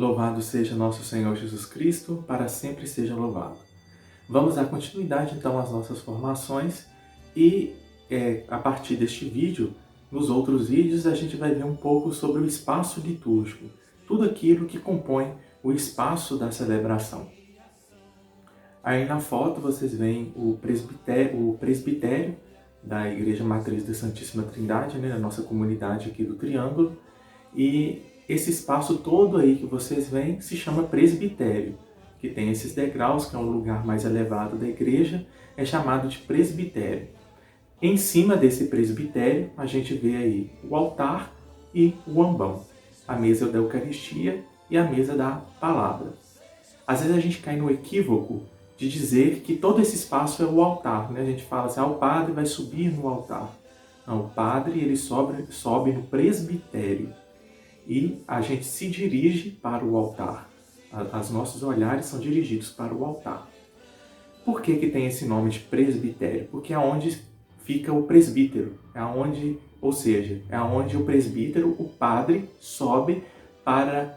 Louvado seja nosso Senhor Jesus Cristo, para sempre seja louvado. Vamos dar continuidade então às nossas formações e a partir deste vídeo, nos outros vídeos a gente vai ver um pouco sobre o espaço litúrgico, tudo aquilo que compõe o espaço da celebração. Aí na foto vocês veem o presbitério da Igreja Matriz da Santíssima Trindade, né, a nossa comunidade aqui do Triângulo, e esse espaço todo aí que vocês veem se chama presbitério, que tem esses degraus, que é um lugar mais elevado da igreja, é chamado de presbitério. Em cima desse presbitério, a gente vê aí o altar e o ambão, a mesa da Eucaristia e a mesa da Palavra. Às vezes a gente cai no equívoco de dizer que todo esse espaço é o altar, né? A gente fala assim, o padre vai subir no altar. Não, o padre ele sobe no presbitério e a gente se dirige para o altar. Os nossos olhares são dirigidos para o altar. Por que tem esse nome de presbitério? Porque é onde fica o presbítero, é onde o presbítero, o padre, sobe para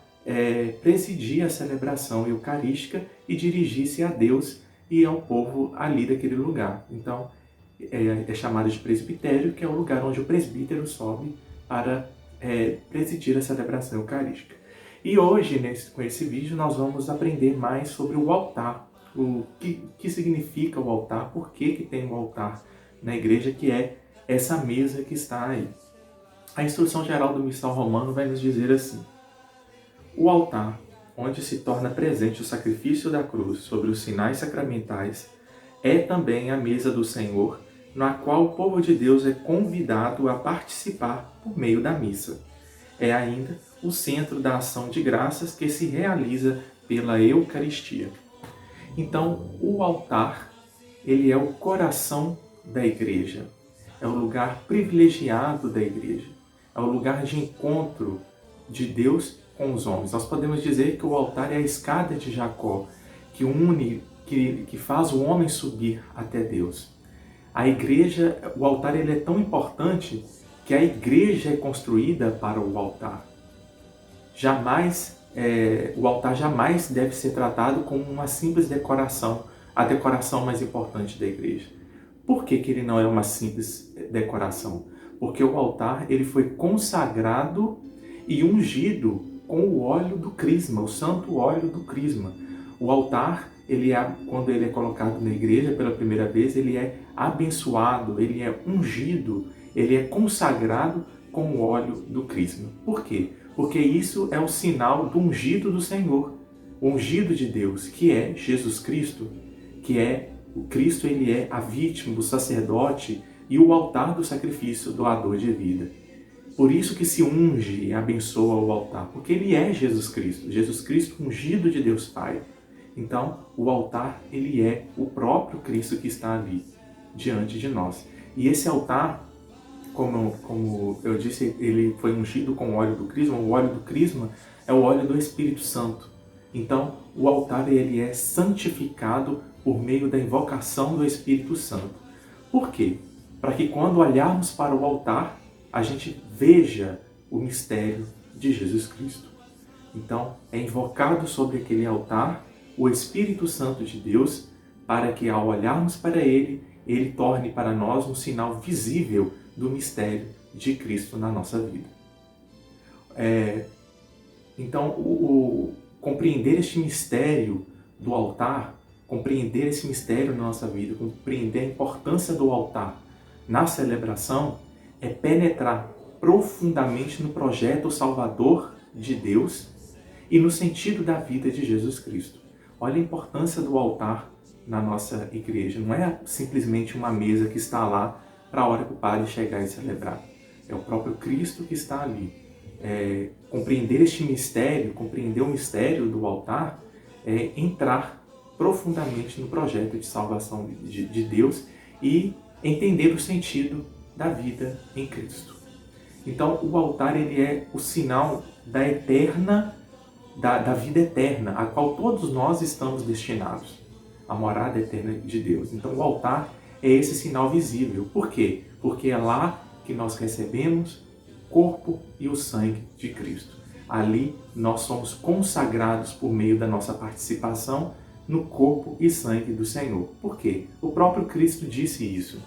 presidir a celebração eucarística e dirigir-se a Deus e ao povo ali daquele lugar. Então, é chamado de presbitério, que é o lugar onde o presbítero sobe para presidir a celebração eucarística. E hoje, com esse vídeo, nós vamos aprender mais sobre o altar, o que significa o altar, por que tem um altar na igreja, que é essa mesa que está aí. A instrução geral do Missal Romano vai nos dizer assim: o altar, onde se torna presente o sacrifício da cruz sobre os sinais sacramentais, é também a mesa do Senhor, na qual o povo de Deus é convidado a participar por meio da missa. É ainda o centro da ação de graças que se realiza pela Eucaristia. Então, o altar, ele é o coração da igreja, é o lugar privilegiado da igreja, é o lugar de encontro de Deus com os homens. Nós podemos dizer que o altar é a escada de Jacó, que une, que faz o homem subir até Deus. A igreja, o altar ele é tão importante que a igreja é construída para o altar. O altar jamais deve ser tratado como uma simples decoração, a decoração mais importante da igreja. Por que ele não é uma simples decoração? Porque o altar ele foi consagrado e ungido com o óleo do crisma, o santo óleo do crisma. O altar, quando ele é colocado na igreja pela primeira vez, ele é abençoado, ele é ungido, ele é consagrado com o óleo do crisma. Por quê? Porque isso é o sinal do ungido do Senhor, o ungido de Deus, que é Jesus Cristo, que é o Cristo, ele é a vítima, o sacerdote e o altar do sacrifício, doador de vida. Por isso que se unge e abençoa o altar, porque ele é Jesus Cristo ungido de Deus Pai. Então, o altar, ele é o próprio Cristo que está ali, diante de nós. E esse altar, como eu disse, ele foi ungido com o óleo do crisma. O óleo do crisma é o óleo do Espírito Santo. Então, o altar, ele é santificado por meio da invocação do Espírito Santo. Por quê? Para que quando olharmos para o altar, a gente veja o mistério de Jesus Cristo. Então, é invocado sobre aquele altar o Espírito Santo de Deus, para que ao olharmos para ele, ele torne para nós um sinal visível do mistério de Cristo na nossa vida. Então, compreender este mistério do altar, compreender esse mistério na nossa vida, compreender a importância do altar na celebração, é penetrar profundamente no projeto salvador de Deus e no sentido da vida de Jesus Cristo. Olha a importância do altar na nossa igreja. Não é simplesmente uma mesa que está lá para a hora que o padre chegar e celebrar. É o próprio Cristo que está ali. Compreender este mistério, compreender o mistério do altar, é entrar profundamente no projeto de salvação de Deus e entender o sentido da vida em Cristo. Então, o altar ele é o sinal da vida eterna, a qual todos nós estamos destinados, a morada eterna de Deus. Então, o altar é esse sinal visível. Por quê? Porque é lá que nós recebemos o corpo e o sangue de Cristo. Ali nós somos consagrados por meio da nossa participação no corpo e sangue do Senhor. Por quê? O próprio Cristo disse isso.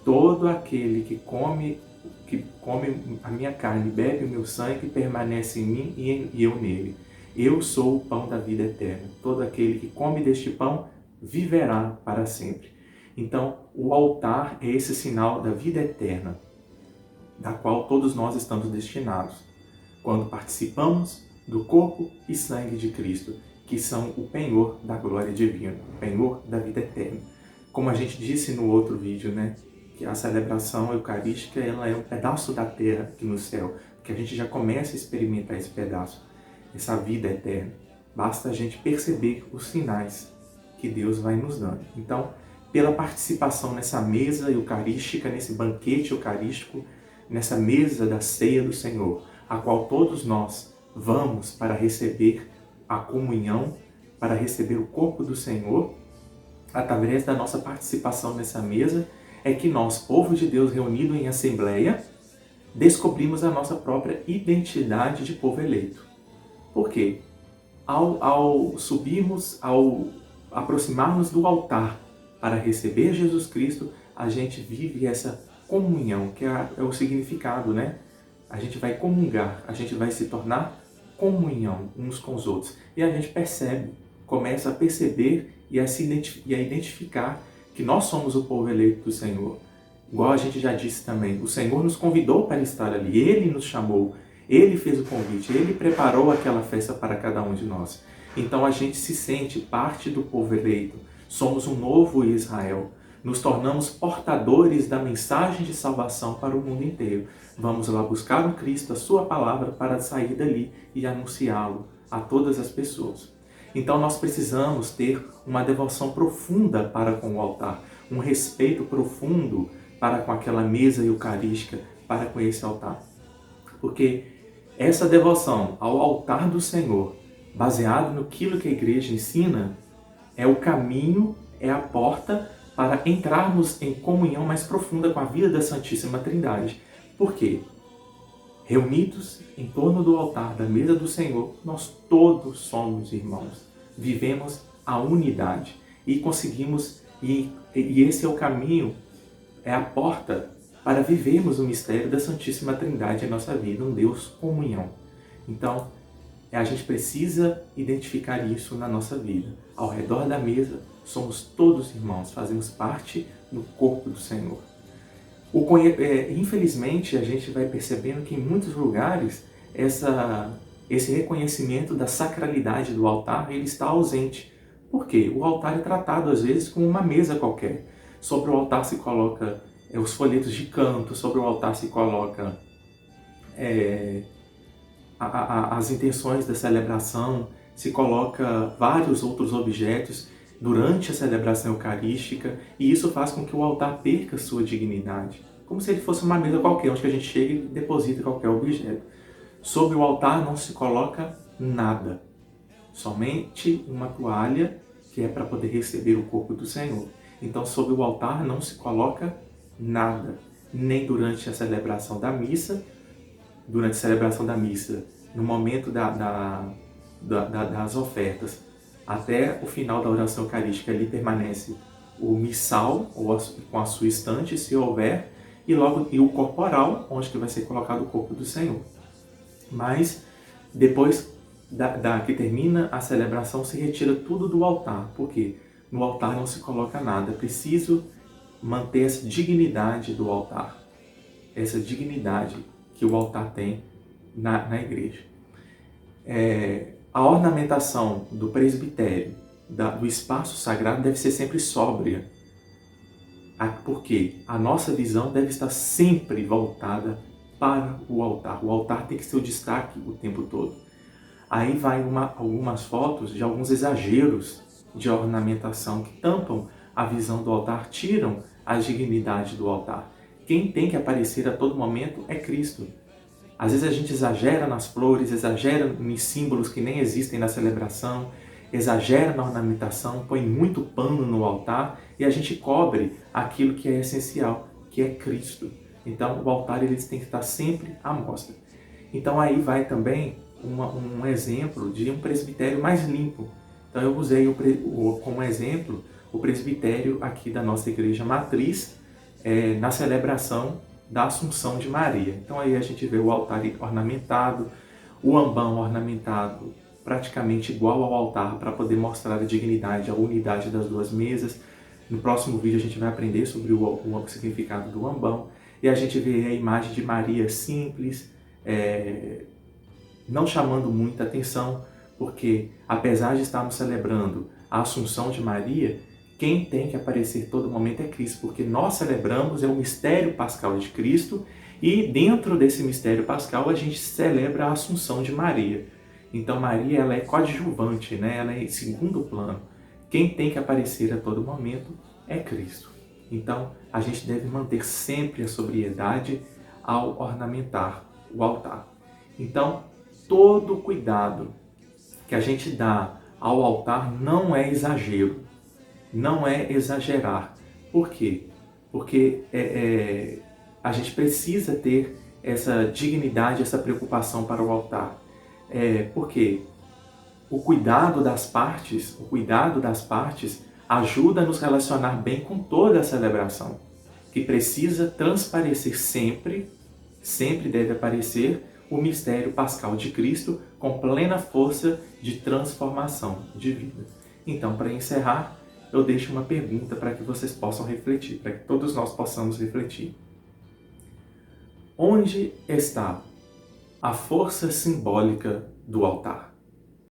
Todo aquele que come a minha carne, bebe o meu sangue, permanece em mim e eu nele. Eu sou o pão da vida eterna. Todo aquele que come deste pão viverá para sempre. Então, o altar é esse sinal da vida eterna, da qual todos nós estamos destinados, quando participamos do corpo e sangue de Cristo, que são o penhor da glória divina, o penhor da vida eterna. Como a gente disse no outro vídeo, né? Que a celebração eucarística ela é um pedaço da terra aqui no céu, que a gente já começa a experimentar esse pedaço, essa vida eterna. Basta a gente perceber os sinais que Deus vai nos dando. Então, pela participação nessa mesa eucarística, nesse banquete eucarístico, nessa mesa da ceia do Senhor, a qual todos nós vamos para receber a comunhão, para receber o corpo do Senhor, através da nossa participação nessa mesa, é que nós, povo de Deus reunido em assembleia, descobrimos a nossa própria identidade de povo eleito. Por quê? Ao subirmos, ao aproximarmos do altar para receber Jesus Cristo, a gente vive essa comunhão, que é o significado, né? A gente vai comungar, a gente vai se tornar comunhão uns com os outros. E a gente percebe, começa a perceber e a identificar que nós somos o povo eleito do Senhor. Igual a gente já disse também, o Senhor nos convidou para estar ali, Ele nos chamou, Ele fez o convite, Ele preparou aquela festa para cada um de nós. Então a gente se sente parte do povo eleito, somos um novo Israel, nos tornamos portadores da mensagem de salvação para o mundo inteiro. Vamos lá buscar o Cristo, a sua palavra, para sair dali e anunciá-lo a todas as pessoas. Então nós precisamos ter uma devoção profunda para com o altar, um respeito profundo para com aquela mesa eucarística, para com esse altar. Porque essa devoção ao altar do Senhor, baseado no que a igreja ensina, é o caminho, é a porta para entrarmos em comunhão mais profunda com a vida da Santíssima Trindade. Por quê? Reunidos em torno do altar da mesa do Senhor, nós todos somos irmãos, vivemos a unidade e conseguimos, e esse é o caminho, é a porta para vivermos o mistério da Santíssima Trindade em nossa vida, um Deus comunhão. Então, a gente precisa identificar isso na nossa vida. Ao redor da mesa, somos todos irmãos, fazemos parte do corpo do Senhor. Infelizmente, a gente vai percebendo que em muitos lugares esse reconhecimento da sacralidade do altar ele está ausente. Por quê? O altar é tratado às vezes como uma mesa qualquer. Sobre o altar se coloca os folhetos de canto, sobre o altar se coloca as intenções da celebração, se coloca vários outros objetos durante a celebração eucarística, e isso faz com que o altar perca sua dignidade, como se ele fosse uma mesa qualquer, onde a gente chega e deposita qualquer objeto. Sobre o altar não se coloca nada, somente uma toalha, que é para poder receber o corpo do Senhor. Então, sobre o altar não se coloca nada, nem durante a celebração da missa. Durante a celebração da missa, no momento das ofertas, até o final da oração eucarística, ali permanece o missal, com a sua estante, se houver, e o corporal, onde que vai ser colocado o corpo do Senhor. Mas, depois que termina a celebração, se retira tudo do altar. Por quê? No altar não se coloca nada. É preciso manter essa dignidade do altar. Essa dignidade que o altar tem na igreja. A ornamentação do presbitério, do espaço sagrado, deve ser sempre sóbria. Porque a nossa visão deve estar sempre voltada para o altar. O altar tem que ser o destaque o tempo todo. Aí vai algumas fotos de alguns exageros de ornamentação que tampam a visão do altar, tiram a dignidade do altar. Quem tem que aparecer a todo momento é Cristo. Às vezes a gente exagera nas flores, exagera em símbolos que nem existem na celebração, exagera na ornamentação, põe muito pano no altar e a gente cobre aquilo que é essencial, que é Cristo. Então o altar ele tem que estar sempre à mostra. Então aí vai também um exemplo de um presbitério mais limpo. Então eu usei como exemplo o presbitério aqui da nossa igreja matriz, na celebração da Assunção de Maria. Então aí a gente vê o altar ornamentado, o ambão ornamentado praticamente igual ao altar para poder mostrar a dignidade, a unidade das duas mesas. No próximo vídeo a gente vai aprender sobre o significado do ambão. E a gente vê a imagem de Maria simples, não chamando muita atenção, porque apesar de estarmos celebrando a Assunção de Maria, quem tem que aparecer todo momento é Cristo, porque nós celebramos o mistério pascal de Cristo e dentro desse mistério pascal a gente celebra a Assunção de Maria. Então Maria ela é coadjuvante, né? Ela é em segundo plano. Quem tem que aparecer a todo momento é Cristo. Então a gente deve manter sempre a sobriedade ao ornamentar o altar. Então todo cuidado que a gente dá ao altar não é exagero, não é exagerar. Por quê? Porque a gente precisa ter essa dignidade, essa preocupação para o altar. Porque o cuidado das partes ajuda a nos relacionar bem com toda a celebração, que precisa transparecer sempre deve aparecer o mistério pascal de Cristo com plena força de transformação de vida. Então, para encerrar, eu deixo uma pergunta para que vocês possam refletir, para que todos nós possamos refletir. Onde está a força simbólica do altar?